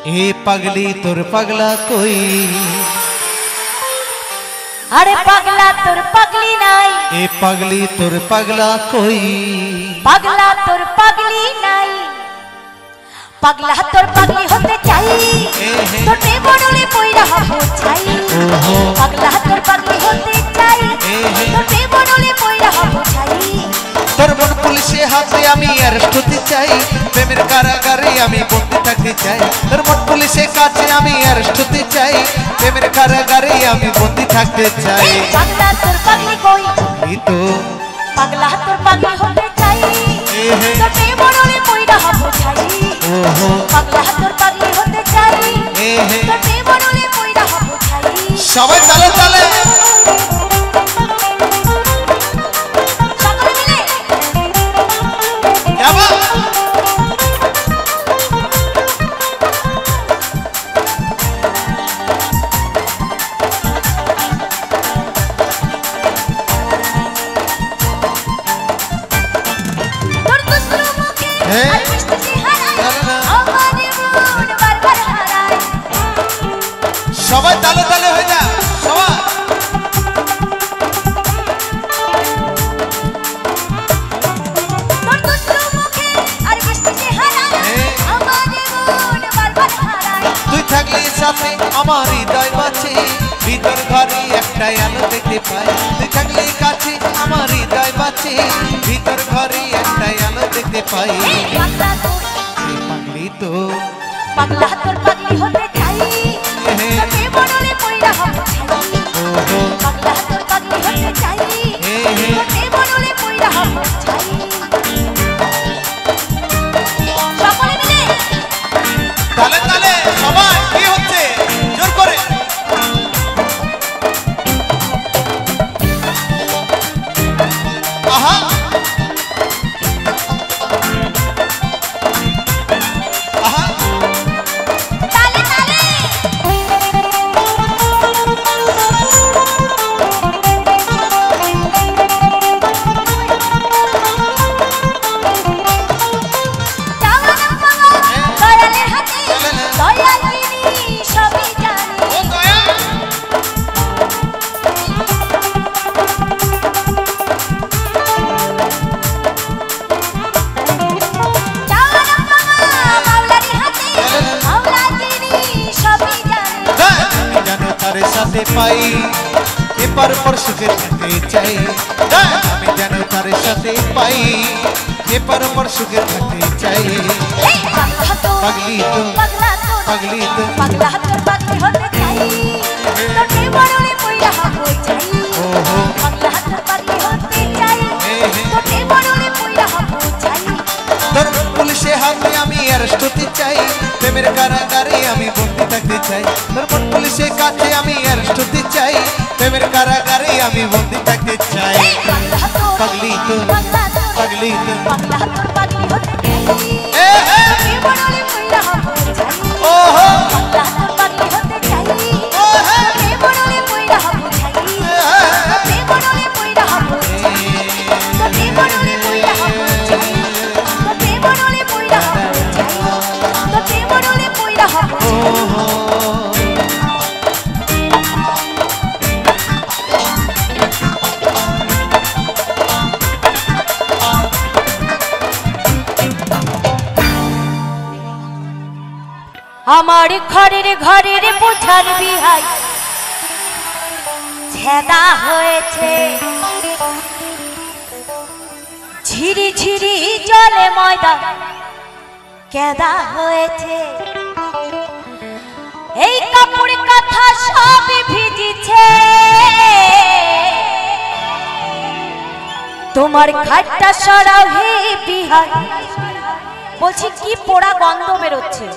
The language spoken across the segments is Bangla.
ए पगली तुर पगला कोई अरे पगला तुर पगली नाई ए पगली तुर पगला कोई पगला तुर पगली नाई पगला तुर पगली होते चाहिए तो टेबोडोले पोईरा हो चाहिए पगला तुर पगली होते चाहिए तो टेबोडोले पोईरा हो चाहिए তোর মন পুলিশে হাতে আমি অ্যারেস্ট হতে চাই প্রেমের কারাগারে আমি বন্দি থাকতে চাই তোর মন পুলিশে কাছে আমি অ্যারেস্ট হতে চাই প্রেমের কারাগারে আমি বন্দি থাকতে চাই पगला तुर पगली कोई এই তো पगला तुर पगली होते चाहिए तो टेबोडोले पोईरा हो चाहिए पगला तुर पगली होते चाहिए तो टेबोडोले पोईरा हो चाहिए সবাই তালে তালে সবাই তালে তালে হয়ে যা সবাই তুই থাকলে সাথে আমার হৃদয় বাঁচে ভিতর ঘরে একটা আলো দেখতে পাই তুই থাকলে কাছে আমার হৃদয় বাঁচে ভিতর ঘরে একটা আলো দেখতে পাই পাগলি তো पगला तुर पगली होते चाहिए तो टेबोडोले पोईरा हो चाहिए पगला तुर पगली होते चाहिए तो टेबोडोले पोईरा हो चाहिए সকলে মিলে তালে তালে সবাই কি হচ্ছে জোর করে আহা আহা তালে তালে জাওয়ানা পাওয়া দয়ালের হাতে দয়াল যিনি সবই জানে ও দয়া জাওয়ানা পাওয়া মাওলার হাতে মাওলা যিনি সবই জানে আমি জানো তার সাথে পাই এপার পর সুখে থাকতে চাই আমি জানো তার সাথে পাই এপার পর সুখে থাকতে চাই এই पगला तो পাগলি তো पगला तो পাগলি তো पगला तुर पगली होते चाहिए तो टेबोडोले पोईरा हो चाहिए पगला तुर पगली होते चाहिए तो टेबोडोले पोईरा हो चाहिए তোর পুলিশে হাতে আমি অ্যারেস্ট হতে চাই প্রেমের কারাগারে আমি বন্দি থাকতে চাই তোর মন পুলিশে কাছে আমি অ্যারেস্ট হতে চাই প্রেমের কারাগারে আমি বন্দি থাকতে চাই पगला तो পাগলি তো पगला तो পাগলি তো पगला तुर पगली होते चाहिए এ হে टेबोडोले पोईरा हो चाहिए ওহো पगला तुर पगली होते चाहिए ওহে टेबोडोले पोईरा हो चाहिए टेबोडोले पोईरा हो चाहिए तो टेबोडोले पोईरा हो चाहिए तो टेबोडोले पोईरा हो चाहिए तो टेबोडोले पोईरा हो चाहिए আমার ঘরের ঘরের বোঝার বিহাই ছেদা হয়েছে ঝিরি ঝিরি জলে ময়দা কেদা হয়েছে এই কাপড় কাঁথা সব ভিজেছে তোমার খাটটা সরাও হে বিহাই বলছি কি পোড়া গন্ধ বেরোচ্ছে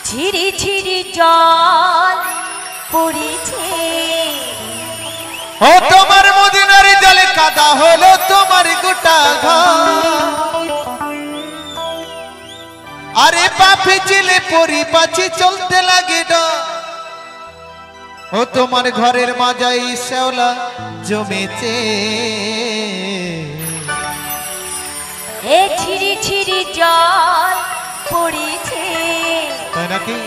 ঝিরি ঝিরি জল পড়েছে ও তোমার মদিনার জলে কাদা হলো তোমার গোটা ঘর আরে পাপে চিলে পরি পাছি চলতে লাগে ডর ও তোমার ঘরের মাঝাই শ্যাওলা জমেছে এ ছিরি ছিরি জল পড়েছে তাই নাকি?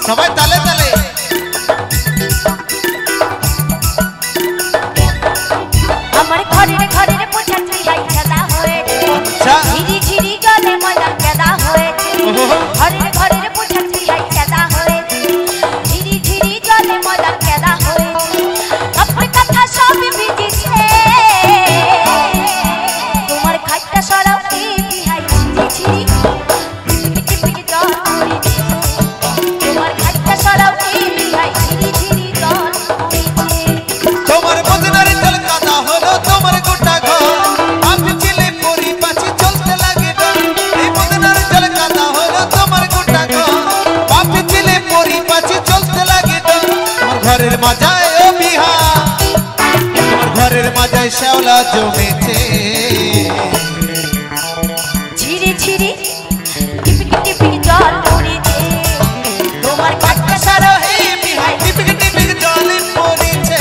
সবাই তালে তালে। আমার ঘরের ঘরের পোছা চুইয়াই খেলা হয়েছে, ঝিরি ঝিরি জলে মজা খেলা হয়েছে। ঘরের ঘরের পোছা চুইয়াই খেলা হয়েছে, ঝিরি ঝিরি জলে মজা খেলা হয়েছে। আপনার কথা সব ভিজেছে, তোমার খাটটা সরাও কি বিহাই ঝিরি ঝিরি টিপি টিপি জল পড়েছে। তোমার খাটটা সরাও কি বিহাই ঝিরি ঝিরি জল পড়েছে। তোমার বদনার জল কাদা হলো তোমার গোটা ঘর, আমি চিলে পরি পাছি চলতে লাগে ডর। এই বদনার জল কাদা হলো তোমার গোটা ঘর, আমি চিলে পরি পাছি চলতে লাগে ডর। তোমার ঘরের মাজায় ও বিহা, তোমার ঘরের মাজায় শ্যাওলা জমেছে। ঝিরি ঝিরি টিপি টিপি জল পড়েছে। তোমার খাটটা সরাও কি বিহাই টিপিক টিপিক জল পড়েছে।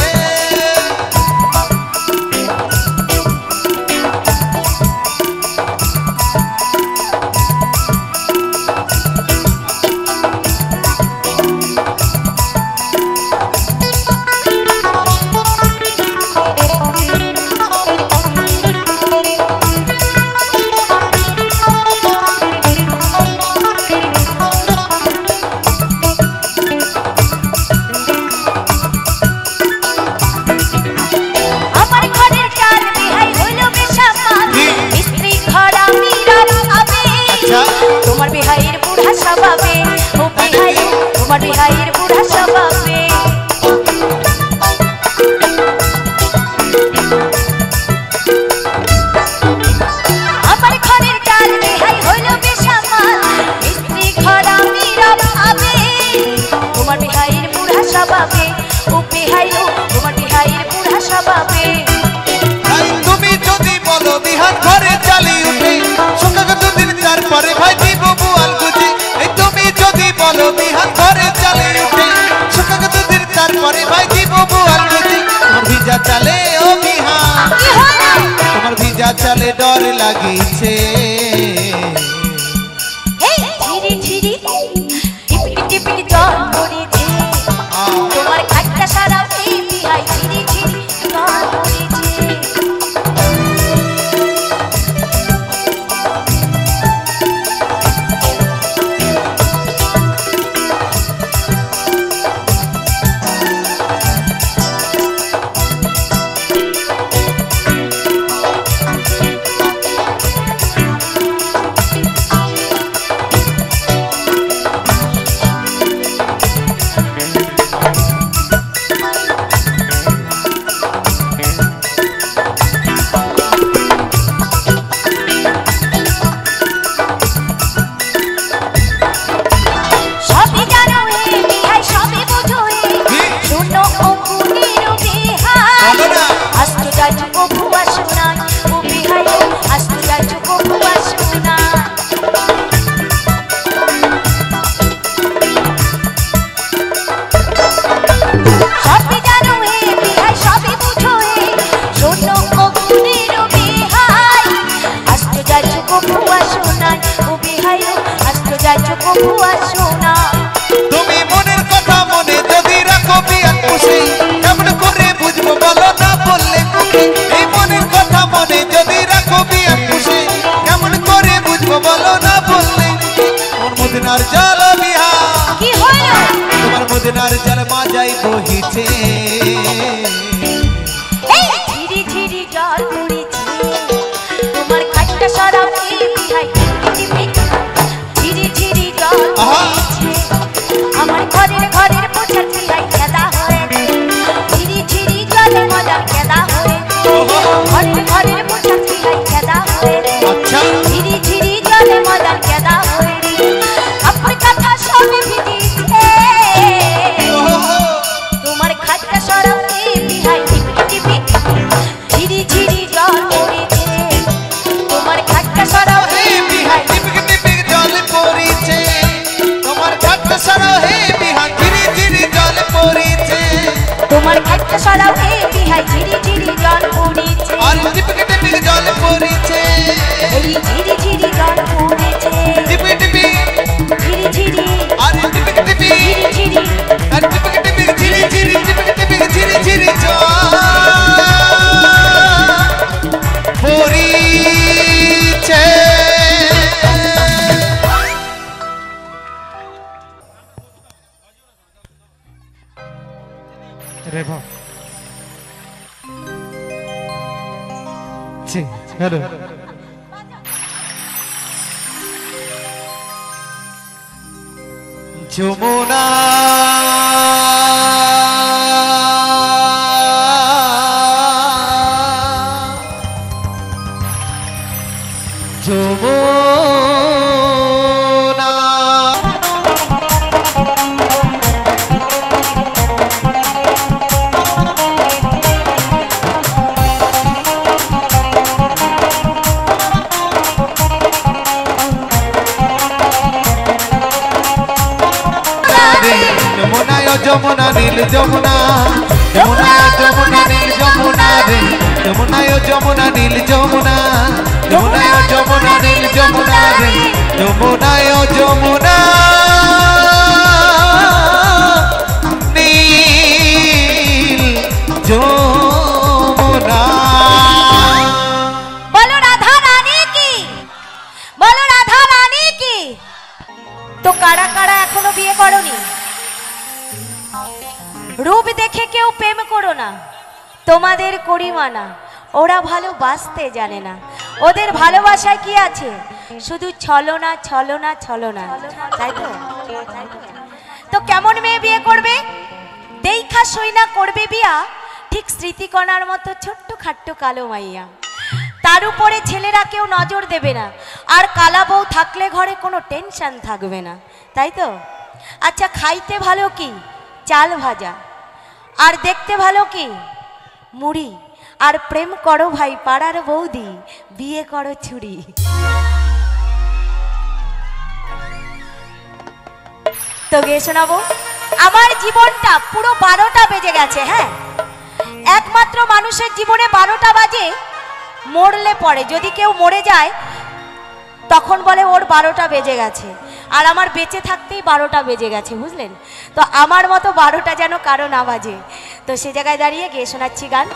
আমার ঘরের চাল বিহাই হইল বেশামাল, স্ত্রী খরা মিরার আবে। তোমার বিহাইয়ের বুড়া স্বভাবে, ও বিহাই তোমার বিহাইয়ের বুড়া স্বভাবে। আমার ঘরের চাল বিহাই হইল বেশামাল, স্ত্রী খরা মিরার আবে। তোমার বিহাইয়ের বুড়া স্বভাবে, ও বিহাই তোমার বিহাইয়ের বুড়া স্বভাবে। তাই তুমি যদি বলো বিহান ঘরে চালি উঠে, সকাল দুদিন তারপরে ভাই দিব বুয়াল গুজি। এই তুমি যদি বলো বিহান ঘরে চালি উঠে, সকাল দুদিন তারপরে ভাই দিব বুয়াল গুজি। তোমার ভিজা চালে ও বিহান, কি হলো? তোমার ভিজা চালে ডর লাগিছে। এই ঝিরি ঝিরি টিপি টিপি জল পড়েছে। তোমার খাটটা সরাও কি বিহাই ঝিরি ঝিরি জল পড়েছে। সবই জানো হে বিহাই, সবই বুঝো হে, শোনো ও কুনির বিহাই। বলো না। আস্তু যাইছো ও ভুয়া শোনাই, ও বিহাই আস্তু যাইছো ও ভুয়া শোনাই। সবই জানো হে বিহাই, সবই বুঝো হে, শোনো ও কুনির বিহাই। আস্তু যাইছো ও ভুয়া শোনাই, ও বিহাই আস্তু যাইছো ও ভুয়া শোনাই। তুমি মনের কথা মনে যদি রাখো বিয়ান পুষে, কেমন করে বুঝবো বলো না বললে মুখে। এই মনের কথা মনে যদি রাখো বিয়ান পুষে, কেমন করে বুঝবো বলো না বললে মুখে। তোমার মদিনার জল বিহা, কি হলো? তোমার মদিনার জল মাজাই বহিছে। এই ঝিরি ঝিরি জল পড়েছে। তোমার খাটটা সরাও কি বিহাই টিপি ঝিরি ঝিরি জল পড়েছে। আমার ঘরের ঘরের পোছা চুইয়াই খেলা হয়েছে, ঝিরি ঝিরি জলে মজা খেলা হয়েছে। ঘরের ঘরের পোছা চুইয়াই খেলা হয়েছে, আচ্ছা ঝিরি ঝিরি জলে মজা খেলা দিচ্ছি হ্যালো যমুনা যমুনা যমুনা নীল যমুনা যমুনা যমুনা নীল যমুনা রে যমুনা যমুনা নীল যমুনা যমুনা যমুনা নীল যমুনা রে যমুনা যমুনা নীল যমুনা। বলো রাধা রানী কি, বলো রাধা রানী কি। তো কারা কারা এখনো বিয়ে করনি? রূপ দেখে কেউ প্রেম করো না, তোমাদের করিমানা। ওরা ভালোবাসতে জানে না, ওদের ভালোবাসায় কি আছে? শুধু ছলনা ছলনা ছলনা, তাই তো? তো কেমন মেয়ে বিয়ে করবে? দেখা সইনা করবে বিয়া ঠিক স্মৃতিকণার মতো ছোট্ট খাট্ট কালো মাইয়া। তার উপরে ছেলেরা কেউ নজর দেবে না, আর কালা বউ থাকলে ঘরে কোনো টেনশন থাকবে না, তাই তো? আচ্ছা, খাইতে ভালো কি? চাল ভাজা। আর দেখতে ভালো কি? মুড়ি। আর প্রেম করো ভাই পাড়ার বৌদি, বিয়ে করো ছুরি। তো গে শোনাবো, আমার জীবনটা পুরো 12টা বেজে গেছে। হ্যাঁ, একমাত্র মানুষের জীবনে 12টা বাজে মরলে পরে। যদি কেউ মরে যায় তখন বলে ওর 12টা বেজে গেছে, আর আমার বেঁচে থাকতেই 12টা বেজে গেছে, বুঝলেন? তো আমার মতো 12টা যেন কারো না বাজে। তো সে জায়গায় দাঁড়িয়ে গিয়ে শোনাচ্ছি গান।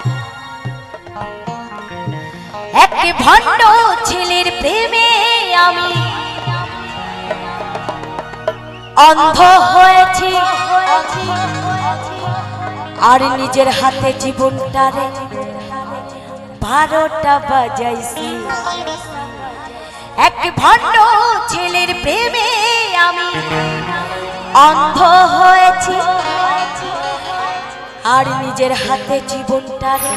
এক ভণ্ড ছেলের প্রেমে আমি অন্ধ হয়েছি, আর নিজের হাতে জীবনটারে 12টা বাজাইছি। এক ভণ্ড ছেলের প্রেমে আমি অন্ধ হয়েছি, আর নিজের হাতে জীবনটারে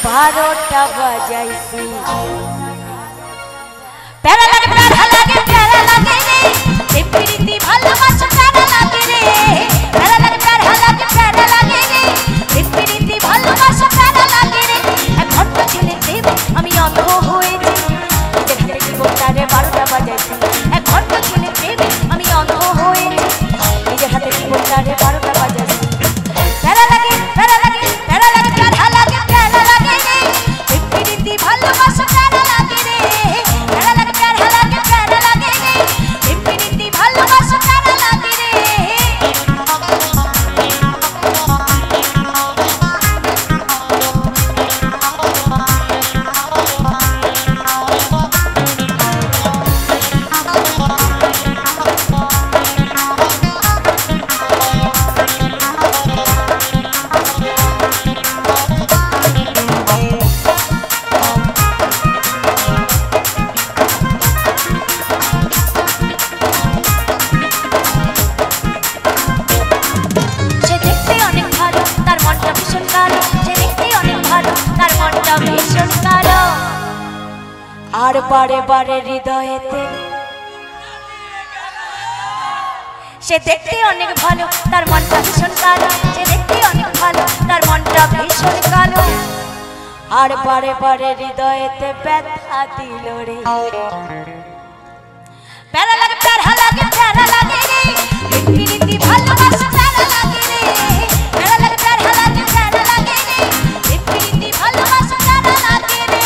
12টা বাজাইছি। প্যারা লাগে প্যারা লাগে প্যারা লাগে রে, এমনি ভালোবাসা প্যারা লাগে রে। প্যারা লাগে প্যারা লাগে প্যারা লাগে রে, এমনি ভালোবাসা প্যারা লাগে রে। এক ভণ্ড ছেলের প্রেমে আমি অন্ধ হয়েছি, নিজের হাতে জীবনটারে 12টা বাজাইছি। এক ভণ্ড ছেলের প্রেমে আমি অন্ধ হয়েছি, নিজের হাতে জীবনটারে 12টা বাজাইছি। প্যারা লাগে প্যারা লাগে প্যারা লাগে প্যারা লাগে প্যারা লাগে রে, এমনি ভালোবাসা প্যারা লাগে রে। প্যারা লাগে প্যারা লাগে প্যারা লাগে রে, এমনি ভালোবাসা প্যারা লাগে রে। সে দেখতে অনেক ভালো, তার মনটা ভীষণ কালো। সে দেখতে অনেক ভালো, তার মনটা ভীষণ কালো। আর বারে বারে হৃদয়েতে সে দেখতে অনেক ভালো, তার মনটা ভীষণ কালো। সে দেখতে অনেক ভালো, তার মনটা ভীষণ কালো। আর বারে বারে হৃদয়েতে ব্যথা দিল রে। প্যারা লাগে প্যারা লাগে প্যারা লাগে রে, এমনি ভালোবাসা প্যারা লাগে রে। প্যারা লাগে প্যারা লাগে প্যারা লাগে রে, এমনি ভালোবাসা প্যারা লাগে রে।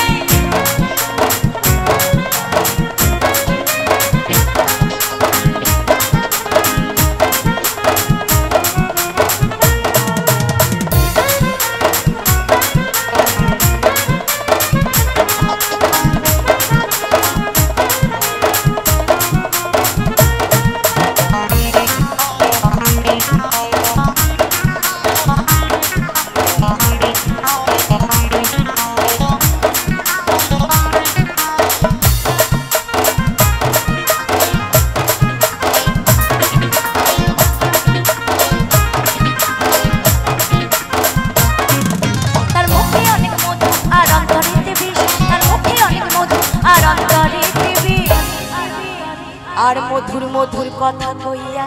আর মধুর মধুর কথা কইয়া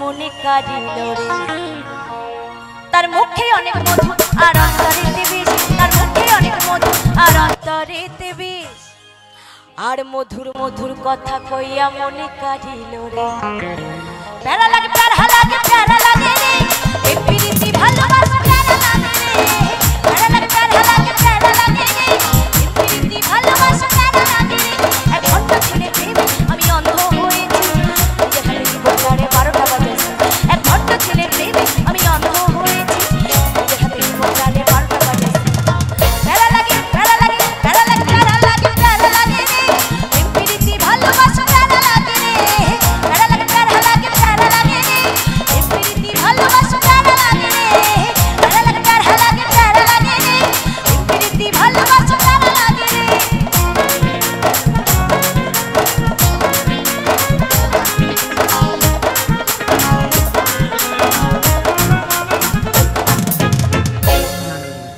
মনে কাড়িল রে তার মুখে অনেক মধু আর অন্তরেতে বিষ তার মুখে অনেক মধু আর অন্তরেতে বিষ আর মধুর মধুর কথা কইয়া মনে কাড়িল রে প্যারা লাগে রে